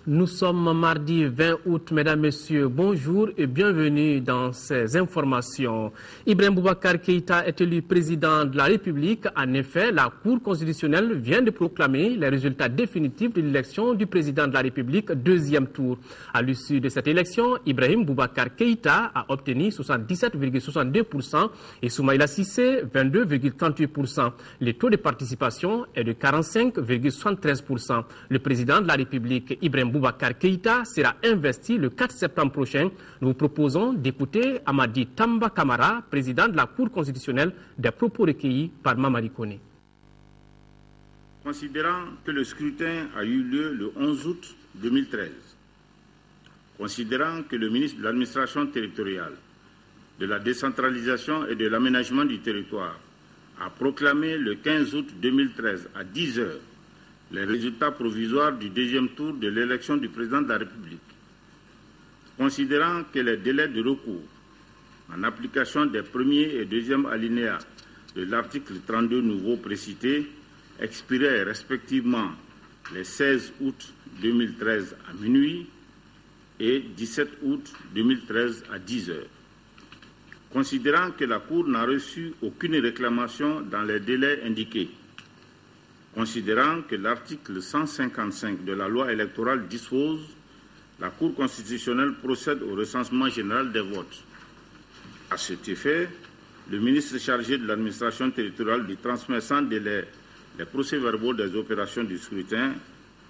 Nous sommes mardi 20 août, mesdames, messieurs, bonjour et bienvenue dans ces informations. Ibrahim Boubacar Keïta est élu président de la République. En effet, la Cour constitutionnelle vient de proclamer les résultats définitifs de l'élection du président de la République, deuxième tour. À l'issue de cette élection, Ibrahim Boubacar Keïta a obtenu 77,62% et Soumaïla Cissé 22,38%. Le taux de participation est de 45,73%. Le président de la République, Ibrahim Boubacar Keïta, sera investi le 4 septembre prochain. Nous vous proposons d'écouter Amadi Tamba Kamara, président de la Cour constitutionnelle, des propos recueillis par Mamadi Kone. Considérant que le scrutin a eu lieu le 11 août 2013, considérant que le ministre de l'Administration territoriale, de la décentralisation et de l'aménagement du territoire a proclamé le 15 août 2013 à 10 h les résultats provisoires du deuxième tour de l'élection du président de la République, considérant que les délais de recours, en application des premiers et deuxièmes alinéas de l'article 32 nouveau précité, expiraient respectivement les 16 août 2013 à minuit et 17 août 2013 à 10 h. Considérant que la Cour n'a reçu aucune réclamation dans les délais indiqués, considérant que l'article 155 de la loi électorale dispose, la Cour constitutionnelle procède au recensement général des votes. À cet effet, le ministre chargé de l'administration territoriale lui transmet sans délai les procès-verbaux des opérations du scrutin,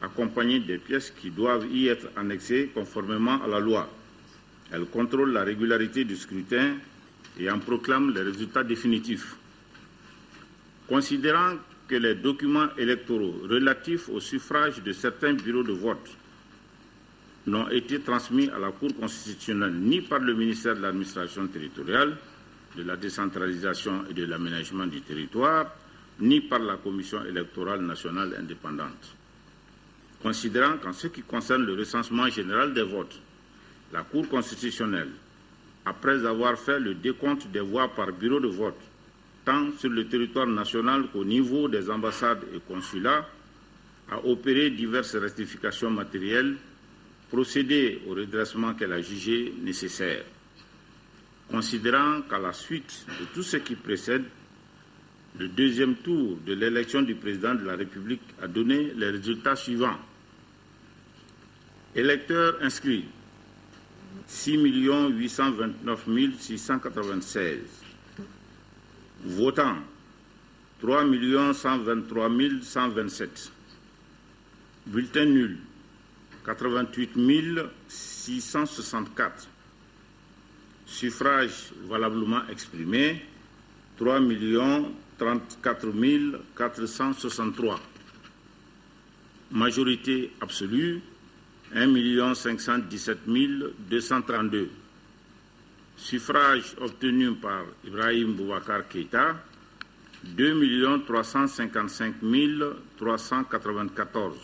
accompagnés des pièces qui doivent y être annexées conformément à la loi. Elle contrôle la régularité du scrutin et en proclame les résultats définitifs. Considérant que les documents électoraux relatifs au suffrage de certains bureaux de vote n'ont été transmis à la Cour constitutionnelle ni par le ministère de l'Administration territoriale, de la décentralisation et de l'aménagement du territoire, ni par la Commission électorale nationale indépendante. Considérant qu'en ce qui concerne le recensement général des votes, la Cour constitutionnelle, après avoir fait le décompte des voix par bureau de vote, tant sur le territoire national qu'au niveau des ambassades et consulats, a opéré diverses rectifications matérielles, procédé au redressement qu'elle a jugé nécessaire. Considérant qu'à la suite de tout ce qui précède, le deuxième tour de l'élection du président de la République a donné les résultats suivants. Électeurs inscrits, 6 829 696. Votants, 3 123 127. Bulletins nuls, 88 664. Suffrages valablement exprimés, 3 34 463. Majorité absolue, 1 517 232. Suffrages obtenus par Ibrahim Boubacar Keïta, 2 355 394,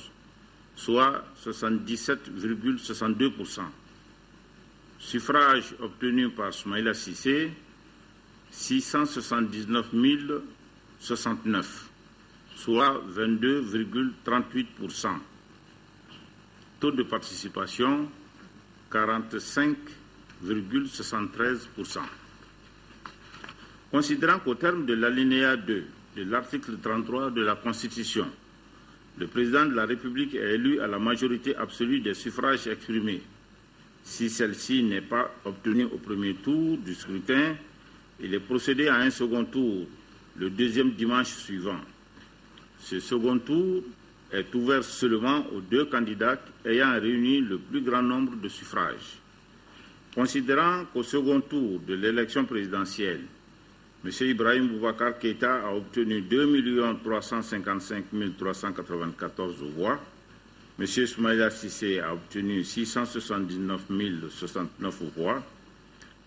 soit 77,62%. Suffrages obtenus par Soumaïla Cissé, 679 069, soit 22,38%. Taux de participation, 45,73%. Considérant qu'au terme de l'alinéa 2 de l'article 33 de la Constitution, le président de la République est élu à la majorité absolue des suffrages exprimés. Si celle-ci n'est pas obtenue au premier tour du scrutin, il est procédé à un second tour le deuxième dimanche suivant. Ce second tour est ouvert seulement aux deux candidats ayant réuni le plus grand nombre de suffrages. Considérant qu'au second tour de l'élection présidentielle, M. Ibrahim Boubacar Keïta a obtenu 2 355 394 voix, M. Soumaïla Cissé a obtenu 679 069 voix,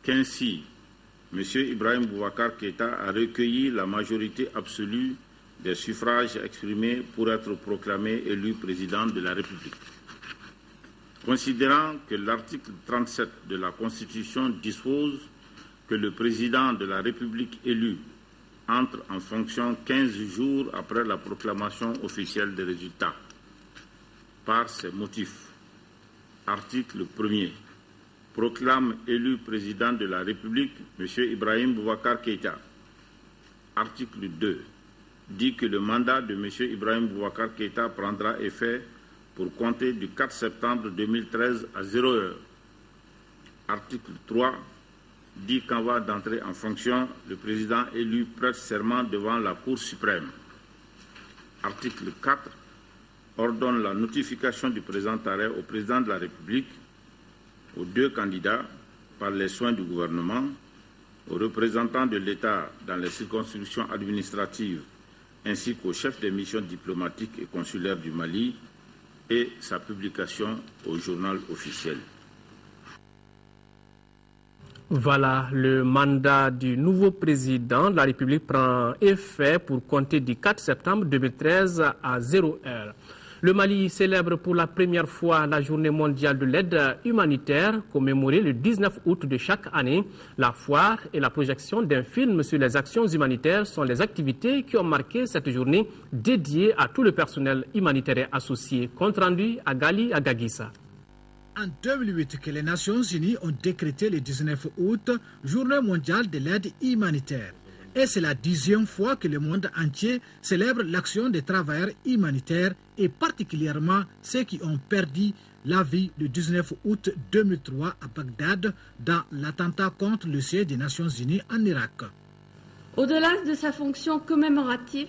qu'ainsi M. Ibrahim Boubacar Keïta a recueilli la majorité absolue des suffrages exprimés pour être proclamé élu président de la République. Considérant que l'article 37 de la Constitution dispose que le président de la République élu entre en fonction 15 jours après la proclamation officielle des résultats. Par ces motifs, article 1er, proclame élu président de la République M. Ibrahim Boubacar Keïta. Article 2 dit que le mandat de M. Ibrahim Boubacar Keïta prendra effet pour compter du 4 septembre 2013 à 0h. Article 3 dit qu'en voie d'entrée en fonction, le président élu prête serment devant la Cour suprême. Article 4 ordonne la notification du présent arrêt au président de la République, aux deux candidats par les soins du gouvernement, aux représentants de l'État dans les circonscriptions administratives ainsi qu'aux chefs des missions diplomatiques et consulaires du Mali et sa publication au journal officiel. Voilà, le mandat du nouveau président de la République prend effet pour compter du 4 septembre 2013 à 0h. Le Mali célèbre pour la première fois la journée mondiale de l'aide humanitaire, commémorée le 19 août de chaque année. La foire et la projection d'un film sur les actions humanitaires sont les activités qui ont marqué cette journée dédiée à tout le personnel humanitaire et associé. Compte rendu à Gali Agagissa. En 2008, que les Nations Unies ont décrété le 19 août, Journée mondiale de l'aide humanitaire. Et c'est la 10e fois que le monde entier célèbre l'action des travailleurs humanitaires et particulièrement ceux qui ont perdu la vie le 19 août 2003 à Bagdad dans l'attentat contre le siège des Nations Unies en Irak. Au-delà de sa fonction commémorative,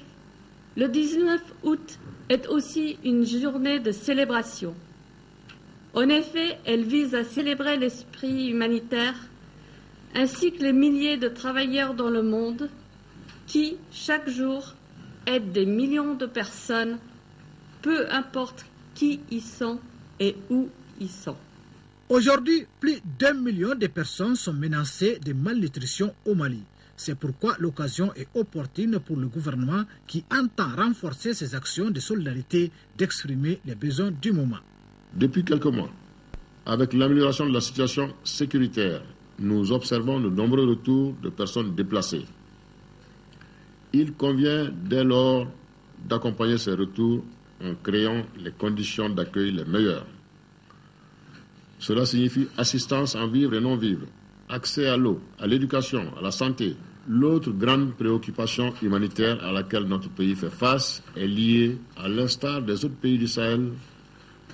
le 19 août est aussi une journée de célébration. En effet, elle vise à célébrer l'esprit humanitaire ainsi que les milliers de travailleurs dans le monde qui, chaque jour, aident des millions de personnes, peu importe qui ils sont et où ils sont. Aujourd'hui, plus d'1 million de personnes sont menacées de malnutrition au Mali. C'est pourquoi l'occasion est opportune pour le gouvernement qui entend renforcer ses actions de solidarité d'exprimer les besoins du moment. Depuis quelques mois, avec l'amélioration de la situation sécuritaire, nous observons de nombreux retours de personnes déplacées. Il convient dès lors d'accompagner ces retours en créant les conditions d'accueil les meilleures. Cela signifie assistance en vivre et non vivre, accès à l'eau, à l'éducation, à la santé. L'autre grande préoccupation humanitaire à laquelle notre pays fait face est liée, à l'instar des autres pays du Sahel,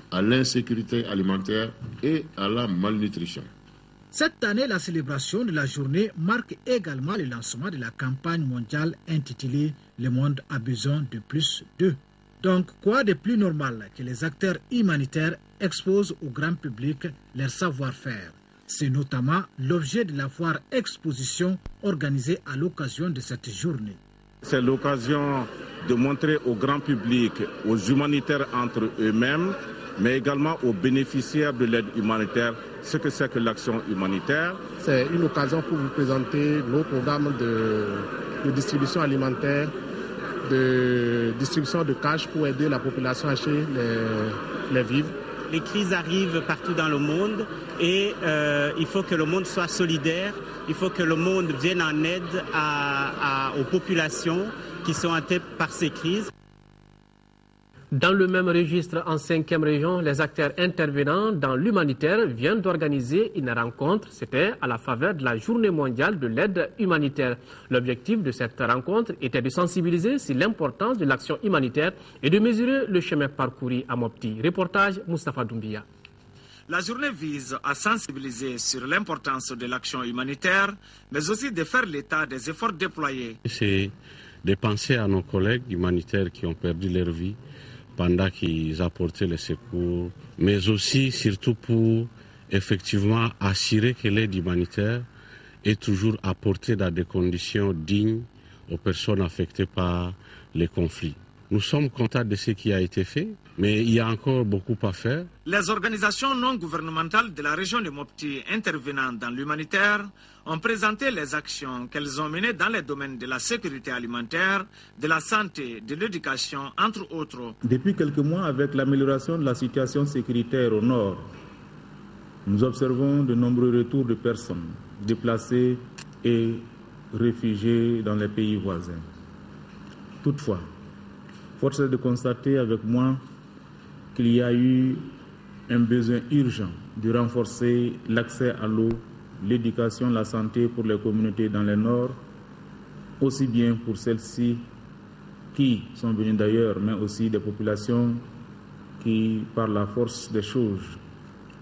à l'insécurité alimentaire et à la malnutrition. Cette année, la célébration de la journée marque également le lancement de la campagne mondiale intitulée « Le monde a besoin de plus d'eux ». Donc, quoi de plus normal que les acteurs humanitaires exposent au grand public leur savoir-faire? C'est notamment l'objet de la foire exposition organisée à l'occasion de cette journée. C'est l'occasion de montrer au grand public, aux humanitaires entre eux-mêmes, mais également aux bénéficiaires de l'aide humanitaire, ce que c'est que l'action humanitaire. C'est une occasion pour vous présenter nos programmes de distribution alimentaire, de distribution de cash pour aider la population à acheter les vivres. Les crises arrivent partout dans le monde et il faut que le monde soit solidaire, il faut que le monde vienne en aide aux populations qui sont atteintes par ces crises. Dans le même registre, en 5e région, les acteurs intervenants dans l'humanitaire viennent d'organiser une rencontre. C'était à la faveur de la Journée mondiale de l'aide humanitaire. L'objectif de cette rencontre était de sensibiliser sur l'importance de l'action humanitaire et de mesurer le chemin parcouru à Mopti. Reportage Moustapha Doumbia. La journée vise à sensibiliser sur l'importance de l'action humanitaire, mais aussi de faire l'état des efforts déployés. C'est de penser à nos collègues humanitaires qui ont perdu leur vie pendant qu'ils apportaient les secours, mais aussi, surtout pour effectivement assurer que l'aide humanitaire est toujours apportée dans des conditions dignes aux personnes affectées par les conflits. Nous sommes contents de ce qui a été fait, mais il y a encore beaucoup à faire. Les organisations non gouvernementales de la région de Mopti intervenant dans l'humanitaire ont présenté les actions qu'elles ont menées dans les domaines de la sécurité alimentaire, de la santé, de l'éducation, entre autres. Depuis quelques mois, avec l'amélioration de la situation sécuritaire au nord, nous observons de nombreux retours de personnes déplacées et réfugiés dans les pays voisins. Toutefois, force est de constater avec moi qu'il y a eu un besoin urgent de renforcer l'accès à l'eau, l'éducation, la santé pour les communautés dans le nord, aussi bien pour celles-ci qui sont venues d'ailleurs, mais aussi des populations qui, par la force des choses,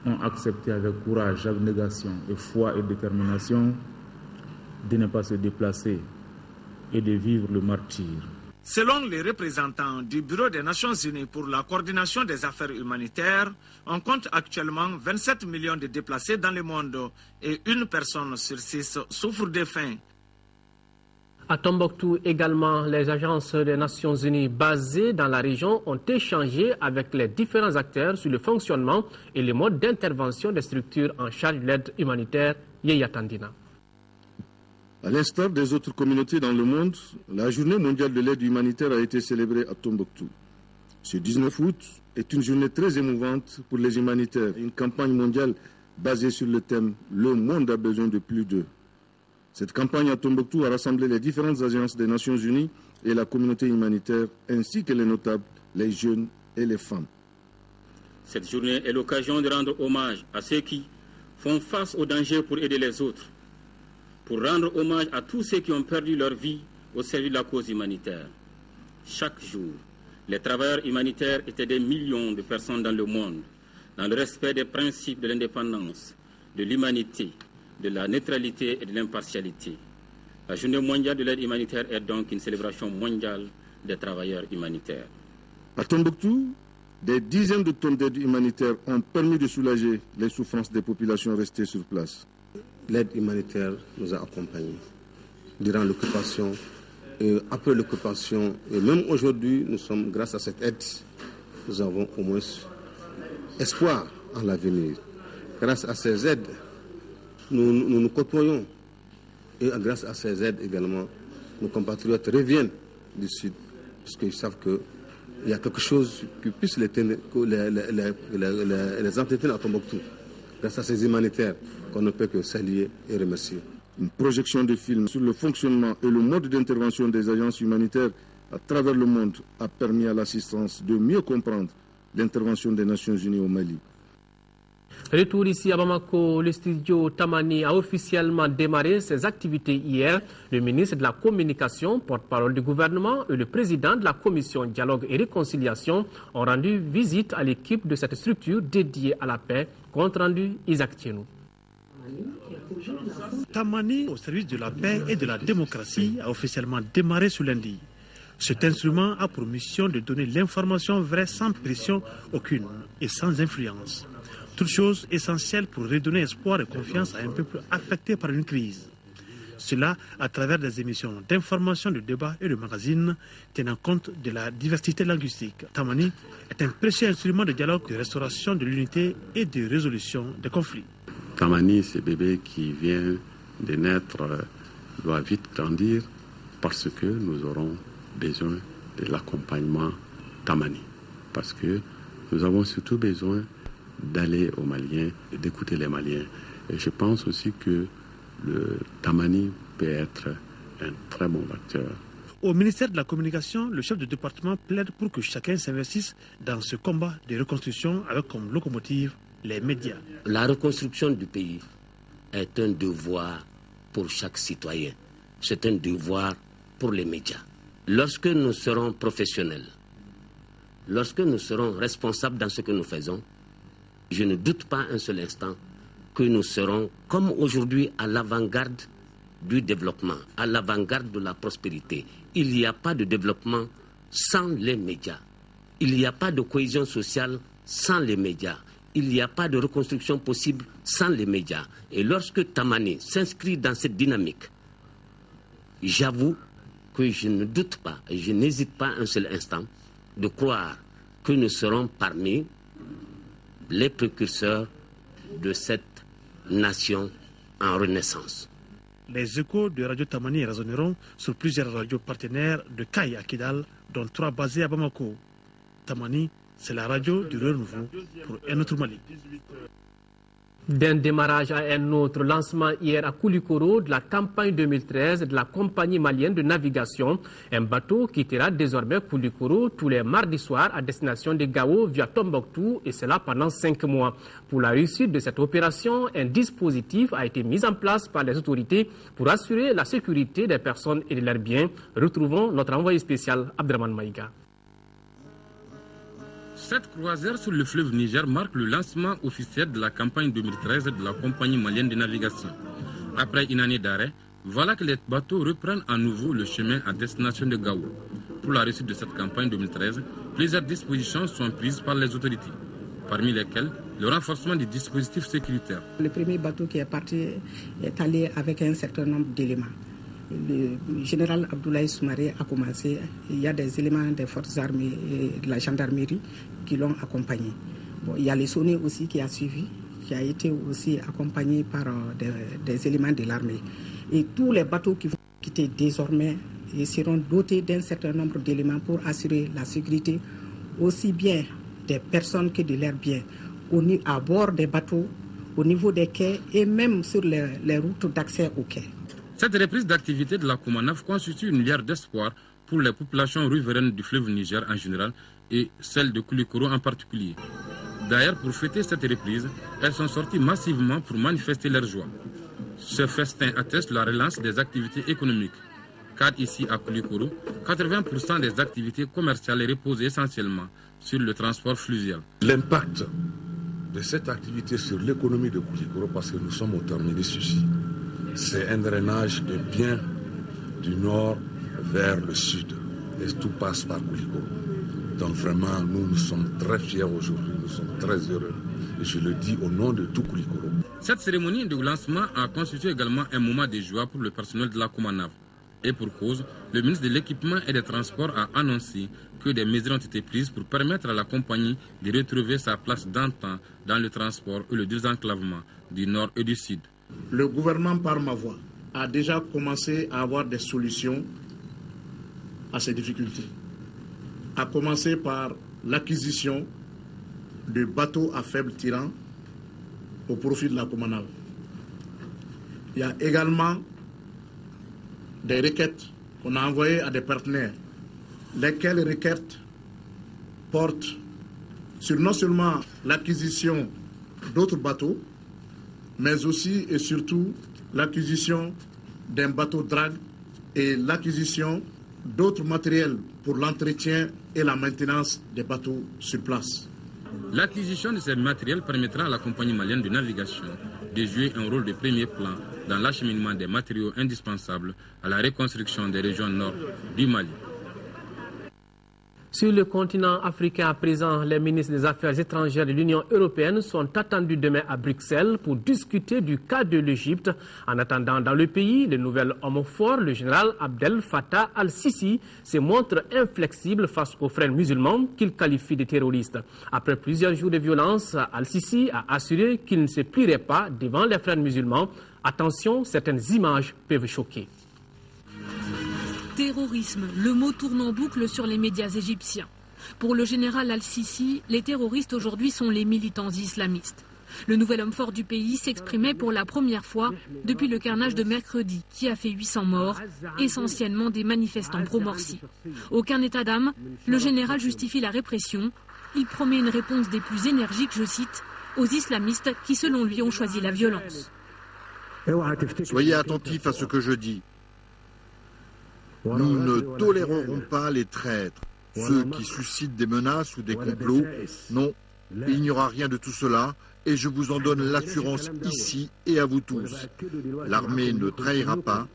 ont accepté avec courage, abnégation et foi et détermination de ne pas se déplacer et de vivre le martyre. Selon les représentants du Bureau des Nations Unies pour la coordination des affaires humanitaires, on compte actuellement 27 millions de déplacés dans le monde et 1 personne sur 6 souffre de faim. À Tombouctou également, les agences des Nations Unies basées dans la région ont échangé avec les différents acteurs sur le fonctionnement et les modes d'intervention des structures en charge de l'aide humanitaire. Yeya Tandina. À l'instar des autres communautés dans le monde, la Journée mondiale de l'aide humanitaire a été célébrée à Tombouctou. Ce 19 août est une journée très émouvante pour les humanitaires. Une campagne mondiale basée sur le thème « Le monde a besoin de plus d'eux ». Cette campagne à Tombouctou a rassemblé les différentes agences des Nations Unies et la communauté humanitaire, ainsi que les notables, les jeunes et les femmes. Cette journée est l'occasion de rendre hommage à ceux qui font face aux dangers pour aider les autres, pour rendre hommage à tous ceux qui ont perdu leur vie au service de la cause humanitaire. Chaque jour, les travailleurs humanitaires étaient des millions de personnes dans le monde, dans le respect des principes de l'indépendance, de l'humanité, de la neutralité et de l'impartialité. La Journée mondiale de l'aide humanitaire est donc une célébration mondiale des travailleurs humanitaires. À Tombouctou, des dizaines de tonnes d'aide humanitaire ont permis de soulager les souffrances des populations restées sur place. L'aide humanitaire nous a accompagnés durant l'occupation, après l'occupation, et même aujourd'hui, grâce à cette aide, nous avons au moins espoir en l'avenir. Grâce à ces aides, nous côtoyons, et grâce à ces aides également, nos compatriotes reviennent du Sud, parce qu'ils savent qu'il y a quelque chose qui puisse les entretenir à Tombouctou. Grâce à ces humanitaires qu'on ne peut que saluer et remercier. Une projection de film sur le fonctionnement et le mode d'intervention des agences humanitaires à travers le monde a permis à l'assistance de mieux comprendre l'intervention des Nations Unies au Mali. Retour ici à Bamako, le studio Tamani a officiellement démarré ses activités hier. Le ministre de la Communication, porte-parole du gouvernement et le président de la commission Dialogue et Réconciliation ont rendu visite à l'équipe de cette structure dédiée à la paix. Compte rendu Isaac Tienou. Tamani, au service de la paix et de la démocratie, a officiellement démarré ce lundi. Cet instrument a pour mission de donner l'information vraie sans pression aucune et sans influence. Toute chose essentielle pour redonner espoir et confiance à un peuple affecté par une crise. Cela à travers des émissions d'information, de débat et de magazines tenant compte de la diversité linguistique. Tamani est un précieux instrument de dialogue, de restauration de l'unité et de résolution des conflits. Tamani, ce bébé qui vient de naître, doit vite grandir parce que nous aurons besoin de l'accompagnement Tamani. Parce que nous avons surtout besoin d'aller aux Maliens et d'écouter les Maliens. Et je pense aussi que le Tamani peut être un très bon acteur. Au ministère de la Communication, le chef de département plaide pour que chacun s'investisse dans ce combat de reconstruction avec comme locomotive les médias. La reconstruction du pays est un devoir pour chaque citoyen. C'est un devoir pour les médias. Lorsque nous serons professionnels, lorsque nous serons responsables dans ce que nous faisons, je ne doute pas un seul instant que nous serons, comme aujourd'hui, à l'avant-garde du développement, à l'avant-garde de la prospérité. Il n'y a pas de développement sans les médias. Il n'y a pas de cohésion sociale sans les médias. Il n'y a pas de reconstruction possible sans les médias. Et lorsque Tamani s'inscrit dans cette dynamique, j'avoue que je ne doute pas, et je n'hésite pas un seul instant de croire que nous serons parmi les précurseurs de cette nation en renaissance. Les échos de Radio Tamani résonneront sur plusieurs radios partenaires de Kaye à Kidal, dont 3 basées à Bamako. Tamani, c'est la radio du renouveau pour un autre Mali. D'un démarrage à un autre, lancement hier à Koulikoro de la campagne 2013 de la compagnie malienne de navigation. Un bateau quittera désormais Koulikoro tous les mardis soirs à destination de Gao via Tombouctou et cela pendant 5 mois. Pour la réussite de cette opération, un dispositif a été mis en place par les autorités pour assurer la sécurité des personnes et de leurs biens. Retrouvons notre envoyé spécial Abdraman Maïga. Cette croisière sur le fleuve Niger marque le lancement officiel de la campagne 2013 de la compagnie malienne de navigation. Après une année d'arrêt, voilà que les bateaux reprennent à nouveau le chemin à destination de Gao. Pour la réussite de cette campagne 2013, plusieurs dispositions sont prises par les autorités, parmi lesquelles le renforcement des dispositifs sécuritaires. Le premier bateau qui est parti est allé avec un certain nombre d'éléments. Le général Abdoulaye Soumaré a commencé. Il y a des éléments des forces armées et de la gendarmerie qui l'ont accompagné. Bon, il y a les Sonnets aussi qui a suivi, qui a été aussi accompagné par des éléments de l'armée. Et tous les bateaux qui vont quitter désormais seront dotés d'un certain nombre d'éléments pour assurer la sécurité aussi bien des personnes que de leurs biens à bord des bateaux, au niveau des quais et même sur les routes d'accès aux quais. Cette reprise d'activité de la Comanaf constitue une lueur d'espoir pour les populations riveraines du fleuve Niger en général et celles de Koulikoro en particulier. D'ailleurs, pour fêter cette reprise, elles sont sorties massivement pour manifester leur joie. Ce festin atteste la relance des activités économiques. Car ici à Koulikoro, 80% des activités commerciales reposent essentiellement sur le transport fluvial. L'impact de cette activité sur l'économie de Koulikoro, parce que nous sommes au terminus ici, c'est un drainage de biens du nord vers le sud. Et tout passe par Koulikoro. Donc vraiment, nous sommes très fiers aujourd'hui, nous sommes très heureux. Et je le dis au nom de tout Koulikoro. Cette cérémonie de lancement a constitué également un moment de joie pour le personnel de la Comanaf. Et pour cause, le ministre de l'Équipement et des Transports a annoncé que des mesures ont été prises pour permettre à la compagnie de retrouver sa place d'antan dans le transport et le désenclavement du nord et du sud. Le gouvernement, par ma voix, a déjà commencé à avoir des solutions à ces difficultés. A commencer par l'acquisition de bateaux à faible tirant au profit de la Comanaf. Il y a également des requêtes qu'on a envoyées à des partenaires, lesquelles requêtes portent sur non seulement l'acquisition d'autres bateaux, mais aussi et surtout l'acquisition d'un bateau drague et l'acquisition d'autres matériels pour l'entretien et la maintenance des bateaux sur place. L'acquisition de ces matériels permettra à la compagnie malienne de navigation de jouer un rôle de premier plan dans l'acheminement des matériaux indispensables à la reconstruction des régions nord du Mali. Sur le continent africain à présent, les ministres des Affaires étrangères de l'Union européenne sont attendus demain à Bruxelles pour discuter du cas de l'Égypte. En attendant dans le pays, le nouvel homme fort, le général Abdel Fattah al-Sisi, se montre inflexible face aux frères musulmans qu'il qualifie de terroristes. Après plusieurs jours de violence, al-Sisi a assuré qu'il ne se plierait pas devant les frères musulmans. Attention, certaines images peuvent choquer. Terrorisme, le mot tourne en boucle sur les médias égyptiens. Pour le général al-Sisi, les terroristes aujourd'hui sont les militants islamistes. Le nouvel homme fort du pays s'exprimait pour la première fois depuis le carnage de mercredi qui a fait 800 morts, essentiellement des manifestants pro-Morsi. Aucun état d'âme, le général justifie la répression. Il promet une réponse des plus énergiques, je cite, aux islamistes qui selon lui ont choisi la violence. Soyez attentifs à ce que je dis. Nous ne tolérerons pas les traîtres, ceux qui suscitent des menaces ou des complots. Non, il n'y aura rien de tout cela et je vous en donne l'assurance ici et à vous tous. L'armée ne trahira pas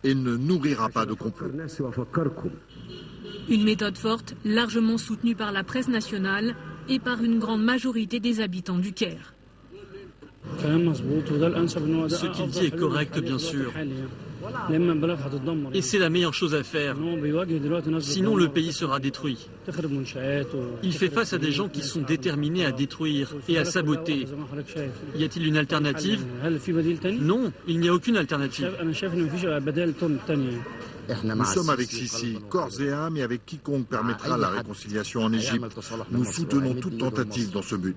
et ne nourrira pas de complots. Une méthode forte, largement soutenue par la presse nationale et par une grande majorité des habitants du Caire. Ce qu'il dit est correct, bien sûr. Et c'est la meilleure chose à faire. Sinon, le pays sera détruit. Il fait face à des gens qui sont déterminés à détruire et à saboter. Y a-t-il une alternative? Non, il n'y a aucune alternative. Nous sommes avec Sisi, corps et âme, et avec quiconque permettra la réconciliation en Égypte. Nous soutenons toute tentative dans ce but.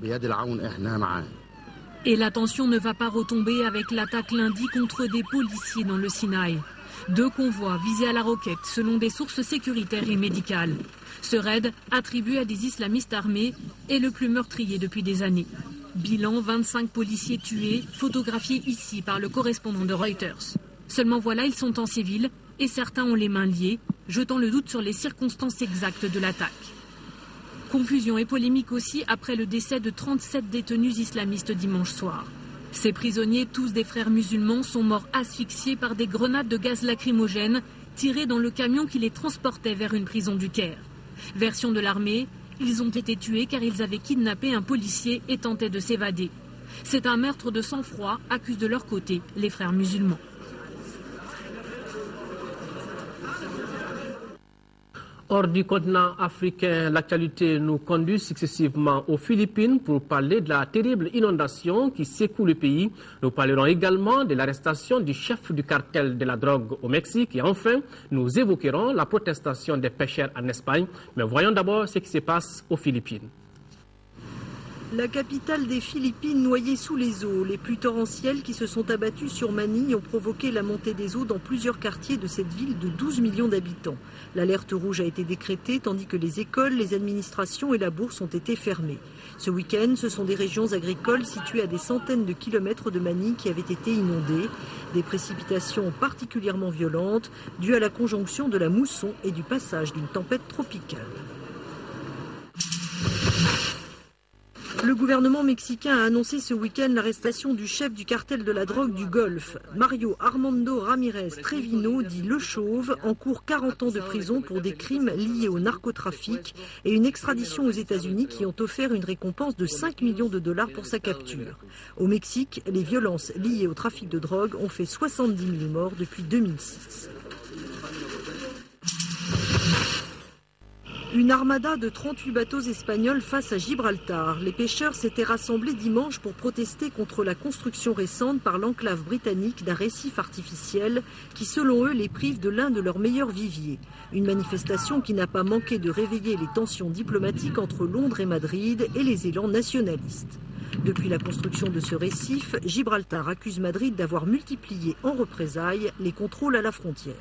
Et la tension ne va pas retomber avec l'attaque lundi contre des policiers dans le Sinaï. 2 convois visés à la roquette selon des sources sécuritaires et médicales. Ce raid, attribué à des islamistes armés, est le plus meurtrier depuis des années. Bilan 25 policiers tués, photographiés ici par le correspondant de Reuters. Seulement voilà, ils sont en civil et certains ont les mains liées, jetant le doute sur les circonstances exactes de l'attaque. Confusion et polémique aussi après le décès de 37 détenus islamistes dimanche soir. Ces prisonniers, tous des frères musulmans, sont morts asphyxiés par des grenades de gaz lacrymogène tirées dans le camion qui les transportait vers une prison du Caire. Version de l'armée, ils ont été tués car ils avaient kidnappé un policier et tentaient de s'évader. C'est un meurtre de sang-froid, accusent de leur côté les frères musulmans. Hors du continent africain, l'actualité nous conduit successivement aux Philippines pour parler de la terrible inondation qui secoue le pays. Nous parlerons également de l'arrestation du chef du cartel de la drogue au Mexique. Et enfin, nous évoquerons la protestation des pêcheurs en Espagne. Mais voyons d'abord ce qui se passe aux Philippines. La capitale des Philippines noyée sous les eaux. Les pluies torrentielles qui se sont abattues sur Manille ont provoqué la montée des eaux dans plusieurs quartiers de cette ville de 12 millions d'habitants. L'alerte rouge a été décrétée tandis que les écoles, les administrations et la bourse ont été fermées. Ce week-end, ce sont des régions agricoles situées à des centaines de kilomètres de Manille qui avaient été inondées. Des précipitations particulièrement violentes dues à la conjonction de la mousson et du passage d'une tempête tropicale. Le gouvernement mexicain a annoncé ce week-end l'arrestation du chef du cartel de la drogue du Golfe, Mario Armando Ramirez Trevino, dit Le Chauve, encourt 40 ans de prison pour des crimes liés au narcotrafic et une extradition aux États-Unis qui ont offert une récompense de 5 millions de dollars pour sa capture. Au Mexique, les violences liées au trafic de drogue ont fait 70 000 morts depuis 2006. Une armada de 38 bateaux espagnols face à Gibraltar. Les pêcheurs s'étaient rassemblés dimanche pour protester contre la construction récente par l'enclave britannique d'un récif artificiel qui, selon eux, les prive de l'un de leurs meilleurs viviers. Une manifestation qui n'a pas manqué de réveiller les tensions diplomatiques entre Londres et Madrid et les élans nationalistes. Depuis la construction de ce récif, Gibraltar accuse Madrid d'avoir multiplié en représailles les contrôles à la frontière.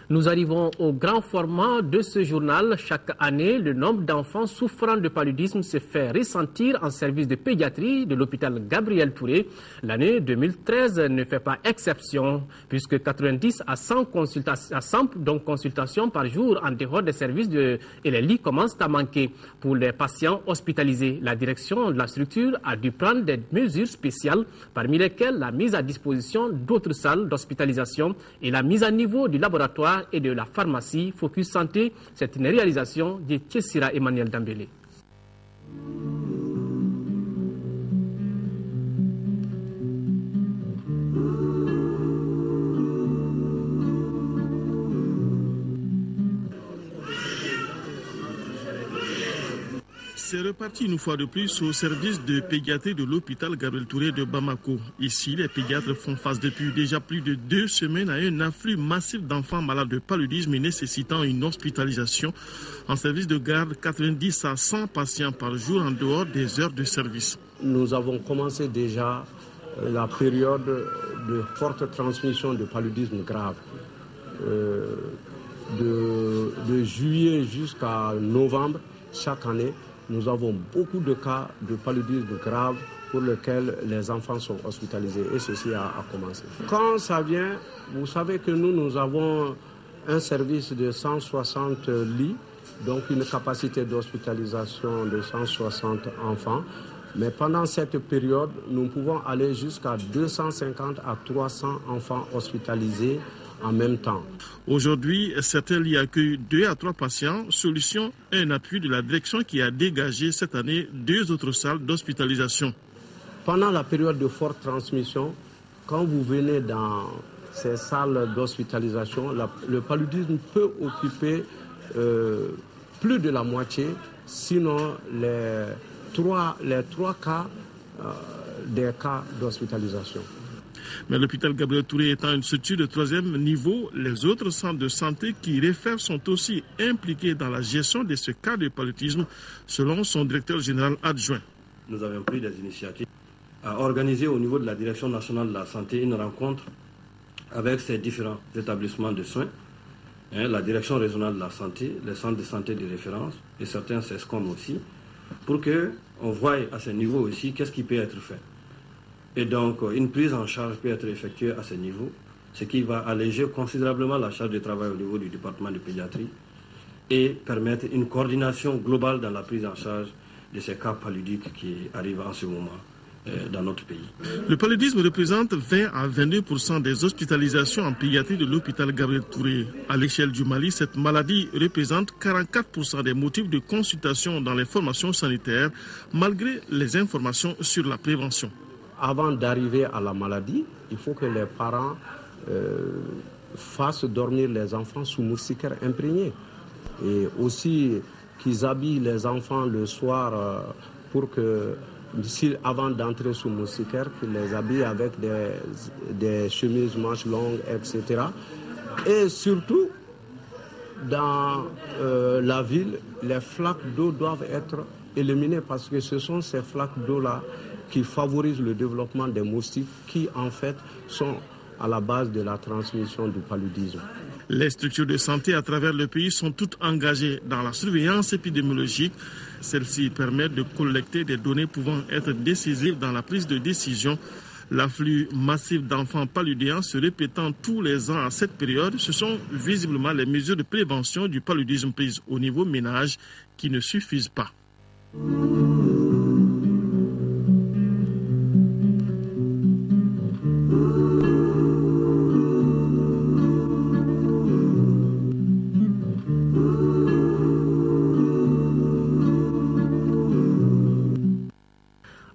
Nous arrivons au grand format de ce journal. Chaque année, le nombre d'enfants souffrant de paludisme se fait ressentir en service de pédiatrie de l'hôpital Gabriel Touré. L'année 2013 ne fait pas exception, puisque 90 à 100 consultations par jour en dehors des services et les lits commencent à manquer pour les patients hospitalisés. La direction de la structure a dû prendre des mesures spéciales, parmi lesquelles la mise à disposition d'autres salles d'hospitalisation et la mise à niveau du laboratoire et de la pharmacie Focus Santé. C'est une réalisation de Tchessira Emmanuel Dambélé. C'est reparti une fois de plus au service de pédiatrie de l'hôpital Gabriel Touré de Bamako. Ici, les pédiatres font face depuis déjà plus de 2 semaines à un afflux massif d'enfants malades de paludisme et nécessitant une hospitalisation. En service de garde, 90 à 100 patients par jour en dehors des heures de service. Nous avons commencé déjà la période de forte transmission de paludisme grave. De juillet jusqu'à novembre, chaque année, nous avons beaucoup de cas de paludisme grave pour lesquels les enfants sont hospitalisés et ceci a commencé. Quand ça vient, vous savez que nous avons un service de 160 lits, donc une capacité d'hospitalisation de 160 enfants. Mais pendant cette période, nous pouvons aller jusqu'à 250 à 300 enfants hospitalisés en même temps. Aujourd'hui, certains lits accueillent 2 à 3 patients. Solution, un appui de la direction qui a dégagé cette année 2 autres salles d'hospitalisation. Pendant la période de forte transmission, quand vous venez dans ces salles d'hospitalisation, le paludisme peut occuper plus de la moitié, sinon les 3 cas des cas d'hospitalisation. Mais l'hôpital Gabriel Touré étant une structure de 3e niveau, les autres centres de santé qui réfèrent sont aussi impliqués dans la gestion de ce cas de paludisme, selon son directeur général adjoint. nous avions pris des initiatives à organiser au niveau de la Direction nationale de la santé une rencontre avec ces différents établissements de soins, la Direction régionale de la santé, les centres de santé de référence et certains CESCOM aussi, pour qu'on voie à ce niveau aussi qu'est-ce qui peut être fait. Et donc, une prise en charge peut être effectuée à ce niveau, ce qui va alléger considérablement la charge de travail au niveau du département de pédiatrie et permettre une coordination globale dans la prise en charge de ces cas paludiques qui arrivent en ce moment dans notre pays. Le paludisme représente 20 à 22% des hospitalisations en pédiatrie de l'hôpital Gabriel Touré. À l'échelle du Mali, cette maladie représente 44% des motifs de consultation dans les formations sanitaires, malgré les informations sur la prévention. Avant d'arriver à la maladie, il faut que les parents fassent dormir les enfants sous moustiquaires imprégnés. Et aussi qu'ils habillent les enfants le soir pour que, avant d'entrer sous moustiquaire, qu'ils les habillent avec des chemises manches longues, etc. Et surtout, dans la ville, les flaques d'eau doivent être éliminées parce que ce sont ces flaques d'eau-là qui favorisent le développement des moustiques qui, en fait, sont à la base de la transmission du paludisme. Les structures de santé à travers le pays sont toutes engagées dans la surveillance épidémiologique. Celles-ci permettent de collecter des données pouvant être décisives dans la prise de décision. L'afflux massif d'enfants paludéens se répétant tous les ans à cette période, ce sont visiblement les mesures de prévention du paludisme prises au niveau ménage qui ne suffisent pas.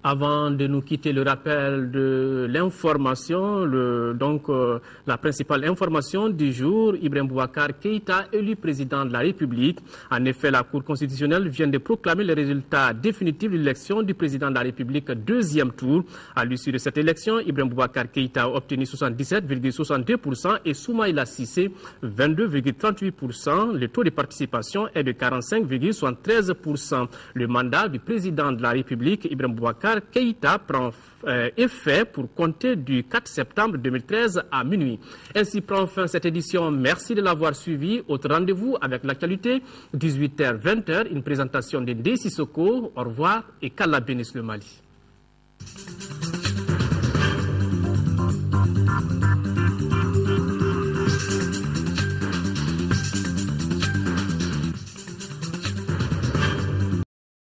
Avant de nous quitter, le rappel de l'information, la principale information du jour, Ibrahim Boubacar Keïta, élu président de la République. En effet, la Cour constitutionnelle vient de proclamer les résultats définitifs de l'élection du président de la République, deuxième tour. À l'issue de cette élection, Ibrahim Boubacar Keïta a obtenu 77,62% et Soumaïla Cissé 22,38%. Le taux de participation est de 45,73%. Le mandat du président de la République, Ibrahim Boubacar Keïta, prend effet pour compter du 4 septembre 2013 à minuit. Ainsi prend fin cette édition. Merci de l'avoir suivi. Autre rendez-vous avec l'actualité, 18h-20h, une présentation de Ndé Sissoko. Au revoir et qu'Allah bénisse le Mali.